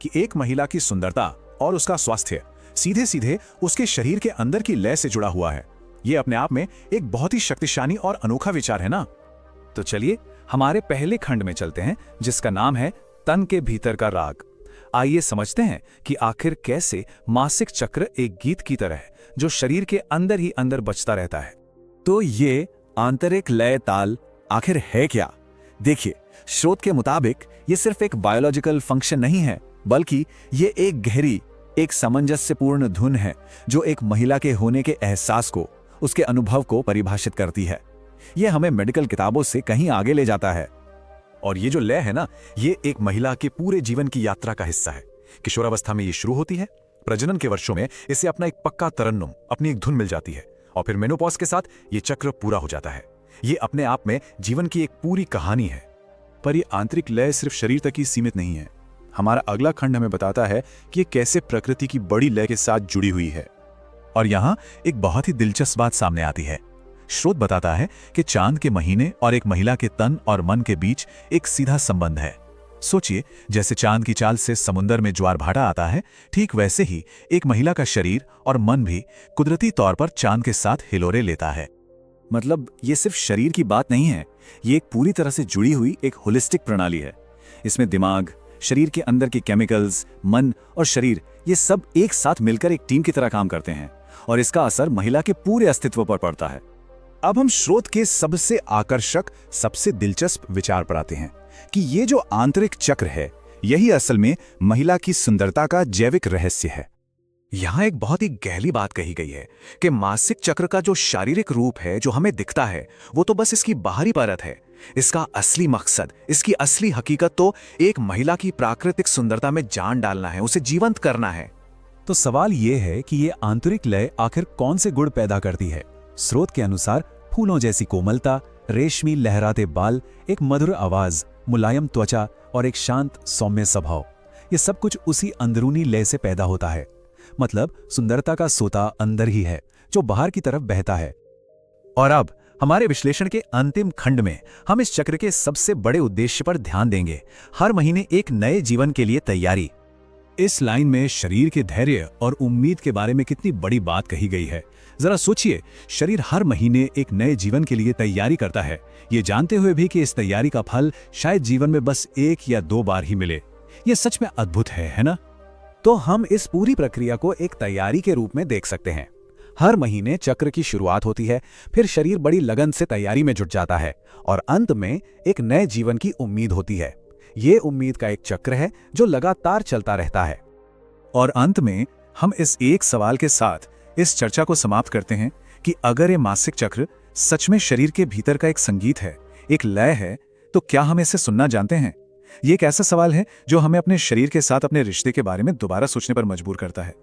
कि एक महिला की सुंदरता और उसका स्वास्थ्य सीधे सीधे उसके शरीर के अंदर की लय से जुड़ा हुआ है। ये अपने आप में एक बहुत ही शक्तिशाली और अनोखा विचार है ना। तो चलिए हमारे पहले खंड में चलते हैं, जिसका नाम है तन के भीतर का राग। आइए समझते हैं कि आखिर कैसे मासिक चक्र एक गीत की तरह है जो शरीर के अंदर ही अंदर बजता रहता है। तो ये आंतरिक लय ताल आखिर है क्या? देखिए, स्रोत के मुताबिक ये सिर्फ एक बायोलॉजिकल फंक्शन नहीं है, बल्कि ये एक गहरी, एक सामंजस्यपूर्ण धुन है जो एक महिला के होने के एहसास को, उसके अनुभव को परिभाषित करती है। ये हमें मेडिकल किताबों से कहीं आगे ले जाता है। और ये जो लय है ना, ये एक महिला के पूरे जीवन की यात्रा का हिस्सा है। किशोरावस्था में ये शुरू होती है, प्रजनन के वर्षों में इसे अपना एक पक्का तरन्नुम, अपनी एक धुन मिल जाती है, और फिर मेनोपॉज के साथ ये चक्र पूरा हो जाता है। ये अपने आप में जीवन की एक पूरी कहानी है। पर ये आंतरिक लय सिर्फ शरीर तक ही सीमित नहीं है। हमारा अगला खंड हमें बताता है कि ये कैसे प्रकृति की बड़ी लय के साथ जुड़ी हुई है। और यहाँ एक बहुत ही दिलचस्प बात सामने आती है। स्रोत बताता है कि चांद के महीने और एक महिला के तन और मन के बीच एक सीधा संबंध है। सोचिए, जैसे चांद की चाल से समुद्र में ज्वार भाटा आता है, ठीक वैसे ही एक महिला का शरीर और मन भी कुदरती तौर पर चांद के साथ हिलोरे लेता है। मतलब ये सिर्फ शरीर की बात नहीं है, ये एक पूरी तरह से जुड़ी हुई एक होलिस्टिक प्रणाली है। इसमें दिमाग, शरीर के अंदर के केमिकल्स, मन और शरीर, ये सब एक साथ मिलकर एक टीम की तरह काम करते हैं, और इसका असर महिला के पूरे अस्तित्व पर पड़ता है। अब हम स्रोत के सबसे आकर्षक, सबसे दिलचस्प विचार पर आते हैं कि ये जो आंतरिक चक्र है, यही असल में महिला की सुंदरता का जैविक रहस्य है। यहाँ एक बहुत ही गहरी बात कही गई है कि मासिक चक्र का जो शारीरिक रूप है, जो हमें दिखता है, वो तो बस इसकी बाहरी परत है। इसका असली मकसद, इसकी असली हकीकत तो एक महिला की प्राकृतिक सुंदरता में जान डालना है, उसे जीवंत करना है। तो सवाल ये है कि ये आंतरिक लय आखिर कौन से गुण पैदा करती है? स्रोत के अनुसार फूलों जैसी कोमलता, रेशमी लहराते बाल, एक मधुर आवाज, मुलायम त्वचा और एक शांत सौम्य स्वभाव, ये सब कुछ उसी अंदरूनी लय से पैदा होता है। मतलब सुंदरता का सोता अंदर ही है, जो बाहर की तरफ बहता है। और अब हमारे विश्लेषण के अंतिम खंड में हम इस चक्र के सबसे बड़े उद्देश्य पर ध्यान देंगे, हर महीने एक नए जीवन के लिए तैयारी। इस लाइन में शरीर के धैर्य और उम्मीद के बारे में कितनी बड़ी बात कही गई है। जरा सोचिए, शरीर हर महीने एक नए जीवन के लिए तैयारी करता है, ये जानते हुए भी कि इस तैयारी का फल शायद जीवन में बस 1 या 2 बार ही मिले। ये सच में अद्भुत है ना? तो हम इस पूरी प्रक्रिया को एक तैयारी के रूप में देख सकते हैं। हर महीने चक्र की शुरुआत होती है, फिर शरीर बड़ी लगन से तैयारी में जुट जाता है, और अंत में एक नए जीवन की उम्मीद होती है। ये उम्मीद का एक चक्र है जो लगातार चलता रहता है। और अंत में हम इस एक सवाल के साथ इस चर्चा को समाप्त करते हैं कि अगर ये मासिक चक्र सच में शरीर के भीतर का एक संगीत है, एक लय है, तो क्या हम इसे सुनना जानते हैं? ये एक ऐसा सवाल है जो हमें अपने शरीर के साथ अपने रिश्ते के बारे में दोबारा सोचने पर मजबूर करता है।